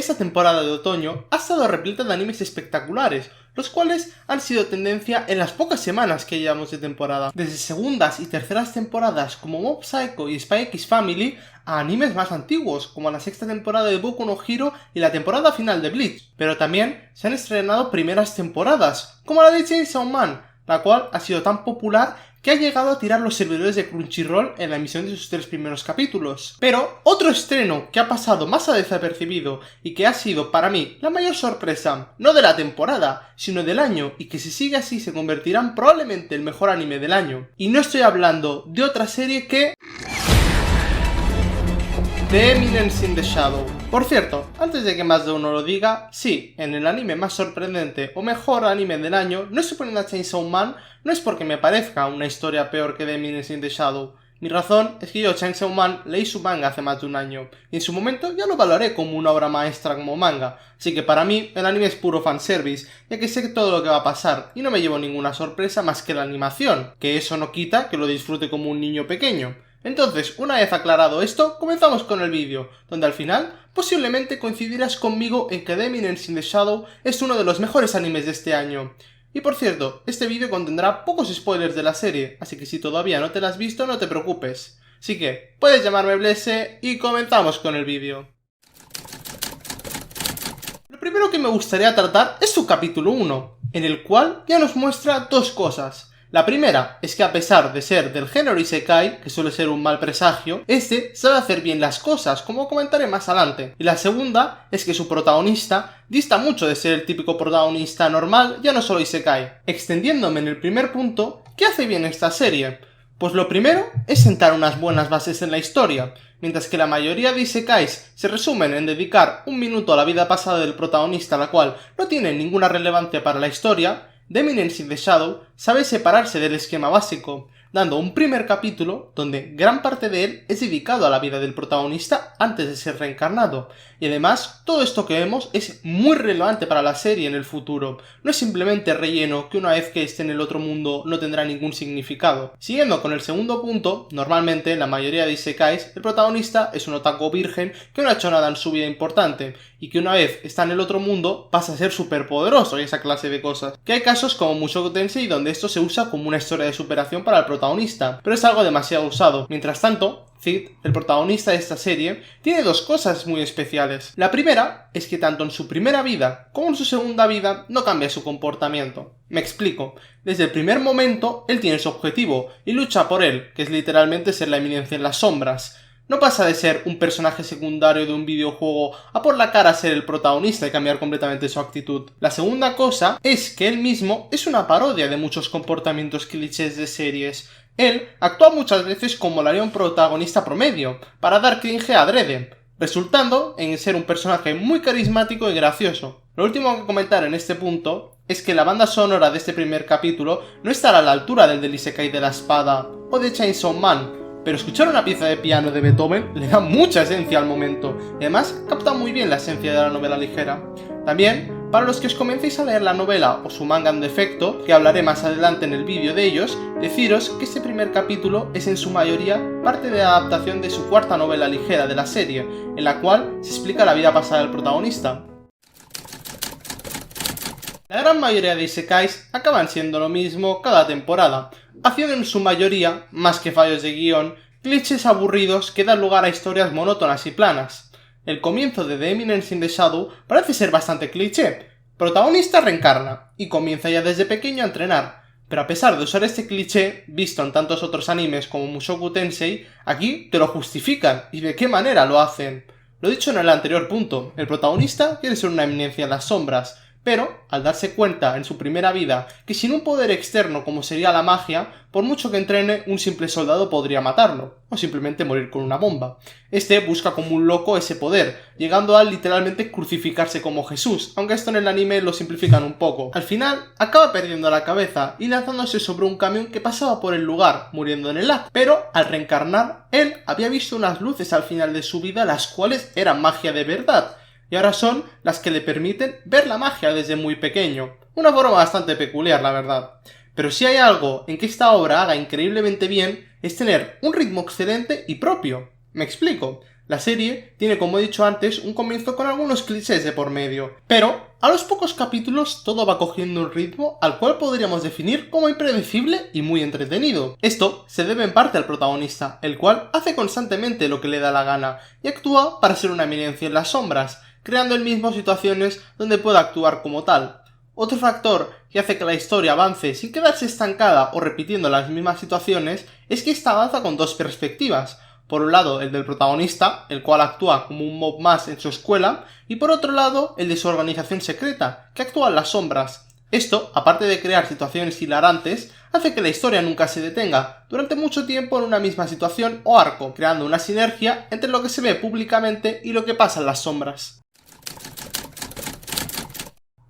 esta temporada de otoño ha estado repleta de animes espectaculares, los cuales han sido tendencia en las pocas semanas que llevamos de temporada. Desde segundas y terceras temporadas como Mob Psycho y Spy X Family, a animes más antiguos, como la sexta temporada de Boku no Hero y la temporada final de Bleach. Pero también se han estrenado primeras temporadas, como la de Chainsaw Man, la cual ha sido tan popular que ha llegado a tirar los servidores de Crunchyroll en la emisión de sus 3 primeros capítulos. Pero otro estreno que ha pasado más a desapercibido y que ha sido para mí la mayor sorpresa, no de la temporada, sino del año, y que si sigue así se convertirá en probablemente el mejor anime del año. Y no estoy hablando de otra serie que The Eminence in the Shadow. Por cierto, antes de que más de uno lo diga, sí, en el anime más sorprendente o mejor anime del año no estoy poniendo a Chainsaw Man, no es porque me parezca una historia peor que The Eminence in the Shadow. Mi razón es que yo Chainsaw Man leí su manga hace más de un año, y en su momento ya lo valoré como una obra maestra como manga, así que para mí el anime es puro fanservice, ya que sé todo lo que va a pasar, y no me llevo ninguna sorpresa más que la animación, que eso no quita que lo disfrute como un niño pequeño. Entonces, una vez aclarado esto, comenzamos con el vídeo, donde al final posiblemente coincidirás conmigo en que The Eminence in the Shadow es uno de los mejores animes de este año. Y por cierto, este vídeo contendrá pocos spoilers de la serie, así que si todavía no te la has visto no te preocupes. Así que, puedes llamarme Blesse y comenzamos con el vídeo. Lo primero que me gustaría tratar es su capítulo 1, en el cual ya nos muestra dos cosas. La primera es que a pesar de ser del género Isekai, que suele ser un mal presagio, este sabe hacer bien las cosas, como comentaré más adelante. Y la segunda es que su protagonista dista mucho de ser el típico protagonista normal, ya no solo Isekai. Extendiéndome en el primer punto, ¿qué hace bien esta serie? Pues lo primero es sentar unas buenas bases en la historia. Mientras que la mayoría de Isekais se resumen en dedicar un minuto a la vida pasada del protagonista, la cual no tiene ninguna relevancia para la historia, The Eminence in the Shadow sabe separarse del esquema básico, dando un primer capítulo donde gran parte de él es dedicado a la vida del protagonista antes de ser reencarnado, y además todo esto que vemos es muy relevante para la serie en el futuro, no es simplemente relleno que una vez que esté en el otro mundo no tendrá ningún significado. Siguiendo con el segundo punto, normalmente en la mayoría de isekais el protagonista es un otaku virgen que no ha hecho nada en su vida importante, y que una vez está en el otro mundo pasa a ser súper poderoso y esa clase de cosas. Que hay casos como Mushoku Tensei donde esto se usa como una historia de superación para el protagonista, pero es algo demasiado usado. Mientras tanto, Cid, el protagonista de esta serie, tiene dos cosas muy especiales. La primera es que tanto en su primera vida como en su segunda vida no cambia su comportamiento. Me explico. Desde el primer momento, él tiene su objetivo y lucha por él, que es literalmente ser la eminencia en las sombras. No pasa de ser un personaje secundario de un videojuego a por la cara a ser el protagonista y cambiar completamente su actitud. La segunda cosa es que él mismo es una parodia de muchos comportamientos clichés de series. Él actúa muchas veces como lo haría un protagonista promedio, para dar cringe adrede, resultando en ser un personaje muy carismático y gracioso. Lo último que comentar en este punto es que la banda sonora de este primer capítulo no estará a la altura del Isekai de la espada o de Chainsaw Man, pero escuchar una pieza de piano de Beethoven le da mucha esencia al momento, y además capta muy bien la esencia de la novela ligera. También, para los que os comencéis a leer la novela o su manga en defecto, que hablaré más adelante en el vídeo de ellos, deciros que este primer capítulo es en su mayoría parte de la adaptación de su cuarta novela ligera de la serie, en la cual se explica la vida pasada del protagonista. La gran mayoría de isekais acaban siendo lo mismo cada temporada, haciendo en su mayoría, más que fallos de guión, clichés aburridos que dan lugar a historias monótonas y planas. El comienzo de The Eminence in the Shadow parece ser bastante cliché. Protagonista reencarna, y comienza ya desde pequeño a entrenar, pero a pesar de usar este cliché, visto en tantos otros animes como Mushoku Tensei, aquí te lo justifican, y de qué manera lo hacen. Lo dicho en el anterior punto, el protagonista quiere ser una eminencia en las sombras, pero, al darse cuenta en su primera vida que sin un poder externo como sería la magia, por mucho que entrene, un simple soldado podría matarlo, o simplemente morir con una bomba. Este busca como un loco ese poder, llegando a literalmente crucificarse como Jesús, aunque esto en el anime lo simplifican un poco. Al final, acaba perdiendo la cabeza y lanzándose sobre un camión que pasaba por el lugar, muriendo en el acto. Pero, al reencarnar, él había visto unas luces al final de su vida las cuales eran magia de verdad, y ahora son las que le permiten ver la magia desde muy pequeño. Una forma bastante peculiar, la verdad. Pero si hay algo en que esta obra haga increíblemente bien, es tener un ritmo excelente y propio. Me explico. La serie tiene, como he dicho antes, un comienzo con algunos clichés de por medio, pero a los pocos capítulos todo va cogiendo un ritmo al cual podríamos definir como impredecible y muy entretenido. Esto se debe en parte al protagonista, el cual hace constantemente lo que le da la gana y actúa para ser una eminencia en las sombras, creando él mismo situaciones donde pueda actuar como tal. Otro factor que hace que la historia avance sin quedarse estancada o repitiendo las mismas situaciones es que esta avanza con dos perspectivas. Por un lado, el del protagonista, el cual actúa como un mob más en su escuela, y por otro lado, el de su organización secreta, que actúa en las sombras. Esto, aparte de crear situaciones hilarantes, hace que la historia nunca se detenga durante mucho tiempo en una misma situación o arco, creando una sinergia entre lo que se ve públicamente y lo que pasa en las sombras.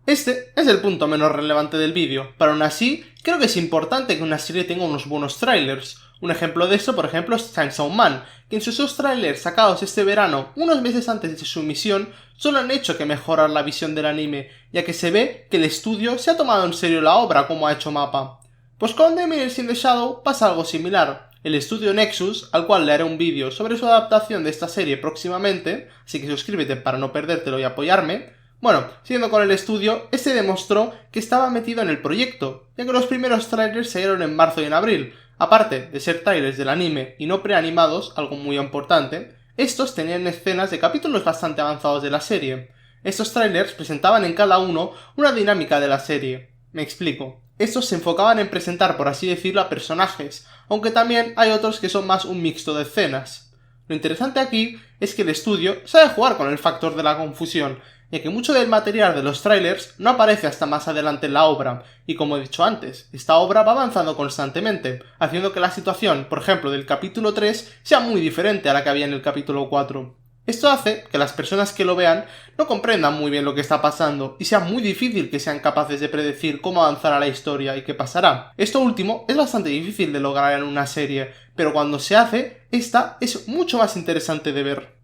Este es el punto menos relevante del vídeo, pero aún así, creo que es importante que una serie tenga unos buenos trailers. Un ejemplo de eso, por ejemplo, es Chainsaw Man, que en sus dos trailers sacados este verano, unos meses antes de su emisión, solo han hecho que mejorar la visión del anime, ya que se ve que el estudio se ha tomado en serio la obra como ha hecho Mappa. Pues con The Miners in the Shadow pasa algo similar. El estudio Nexus, al cual le haré un vídeo sobre su adaptación de esta serie próximamente, así que suscríbete para no perdértelo y apoyarme. Bueno, siguiendo con el estudio, este demostró que estaba metido en el proyecto, ya que los primeros trailers se dieron en marzo y en abril. Aparte de ser trailers del anime y no preanimados, algo muy importante, estos tenían escenas de capítulos bastante avanzados de la serie. Estos trailers presentaban en cada uno una dinámica de la serie. Me explico. Estos se enfocaban en presentar, por así decirlo, a personajes, aunque también hay otros que son más un mixto de escenas. Lo interesante aquí es que el estudio sabe jugar con el factor de la confusión, ya que mucho del material de los trailers no aparece hasta más adelante en la obra, y como he dicho antes, esta obra va avanzando constantemente, haciendo que la situación, por ejemplo, del capítulo 3 sea muy diferente a la que había en el capítulo 4. Esto hace que las personas que lo vean no comprendan muy bien lo que está pasando, y sea muy difícil que sean capaces de predecir cómo avanzará la historia y qué pasará. Esto último es bastante difícil de lograr en una serie, pero cuando se hace, esta es mucho más interesante de ver.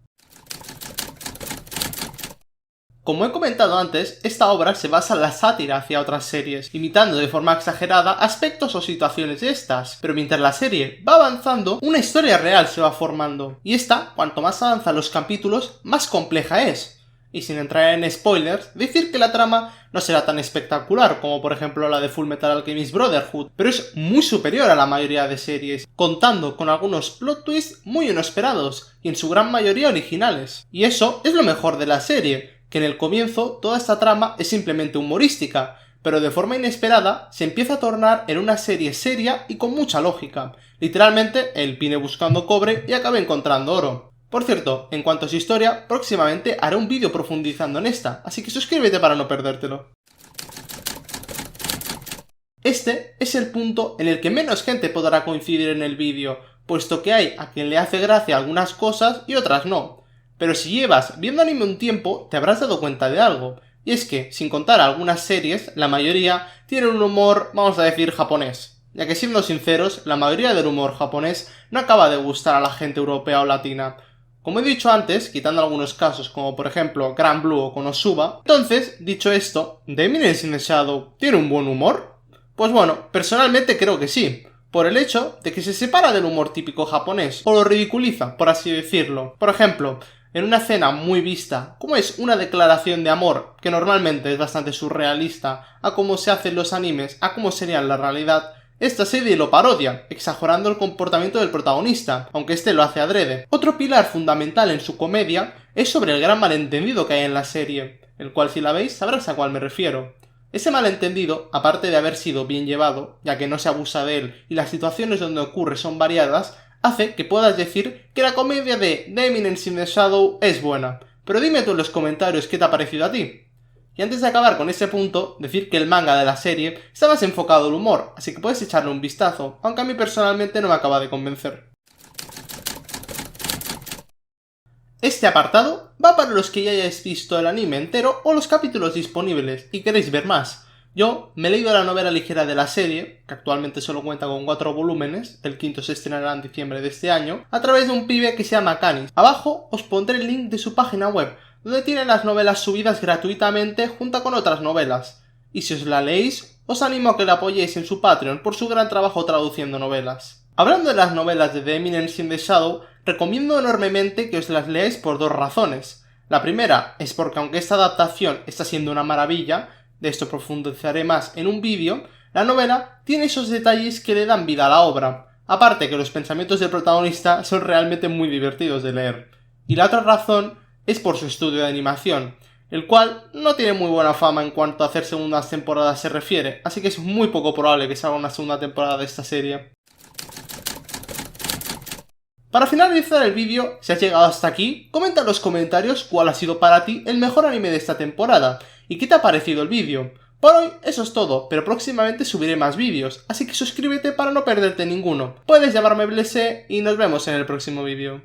Como he comentado antes, esta obra se basa en la sátira hacia otras series, imitando de forma exagerada aspectos o situaciones de estas, pero mientras la serie va avanzando, una historia real se va formando, y esta, cuanto más avanzan los capítulos, más compleja es. Y sin entrar en spoilers, decir que la trama no será tan espectacular como por ejemplo la de Fullmetal Alchemist Brotherhood, pero es muy superior a la mayoría de series, contando con algunos plot twists muy inesperados, y en su gran mayoría originales. Y eso es lo mejor de la serie, que en el comienzo toda esta trama es simplemente humorística, pero de forma inesperada se empieza a tornar en una serie seria y con mucha lógica. Literalmente, él viene buscando cobre y acaba encontrando oro. Por cierto, en cuanto a su historia, próximamente haré un vídeo profundizando en esta, así que suscríbete para no perdértelo. Este es el punto en el que menos gente podrá coincidir en el vídeo, puesto que hay a quien le hace gracia algunas cosas y otras no. Pero si llevas viendo anime un tiempo, te habrás dado cuenta de algo, y es que, sin contar algunas series, la mayoría tienen un humor, vamos a decir, japonés, ya que siendo sinceros, la mayoría del humor japonés no acaba de gustar a la gente europea o latina. Como he dicho antes, quitando algunos casos como por ejemplo Grand Blue o Konosuba, entonces, dicho esto, ¿The Miners in the Shadow tiene un buen humor? Pues bueno, personalmente creo que sí, por el hecho de que se separa del humor típico japonés, o lo ridiculiza, por así decirlo. Por ejemplo, en una escena muy vista, como es una declaración de amor, que normalmente es bastante surrealista, a cómo se hacen los animes, a cómo sería en la realidad, esta serie lo parodia, exagerando el comportamiento del protagonista, aunque este lo hace adrede. Otro pilar fundamental en su comedia es sobre el gran malentendido que hay en la serie, el cual si la veis sabrás a cuál me refiero. Ese malentendido, aparte de haber sido bien llevado, ya que no se abusa de él y las situaciones donde ocurre son variadas, hace que puedas decir que la comedia de The Miners in the Shadow es buena. Pero dime tú en los comentarios qué te ha parecido a ti. Y antes de acabar con este punto, decir que el manga de la serie está más enfocado al humor, así que puedes echarle un vistazo, aunque a mí personalmente no me acaba de convencer. Este apartado va para los que ya hayáis visto el anime entero o los capítulos disponibles y queréis ver más. Yo me he leído la novela ligera de la serie, que actualmente solo cuenta con 4 volúmenes, el quinto se estrenará en diciembre de este año, a través de un pibe que se llama Canis. Abajo os pondré el link de su página web, donde tiene las novelas subidas gratuitamente junto con otras novelas. Y si os la leéis, os animo a que la apoyéis en su Patreon por su gran trabajo traduciendo novelas. Hablando de las novelas de The Miners in the Shadow, recomiendo enormemente que os las leáis por dos razones. La primera es porque aunque esta adaptación está siendo una maravilla, de esto profundizaré más en un vídeo, la novela tiene esos detalles que le dan vida a la obra, aparte que los pensamientos del protagonista son realmente muy divertidos de leer. Y la otra razón es por su estudio de animación, el cual no tiene muy buena fama en cuanto a hacer segundas temporadas se refiere, así que es muy poco probable que salga una segunda temporada de esta serie. Para finalizar el vídeo, si has llegado hasta aquí, comenta en los comentarios cuál ha sido para ti el mejor anime de esta temporada y qué te ha parecido el vídeo. Por hoy eso es todo, pero próximamente subiré más vídeos, así que suscríbete para no perderte ninguno. Puedes llamarme Blese y nos vemos en el próximo vídeo.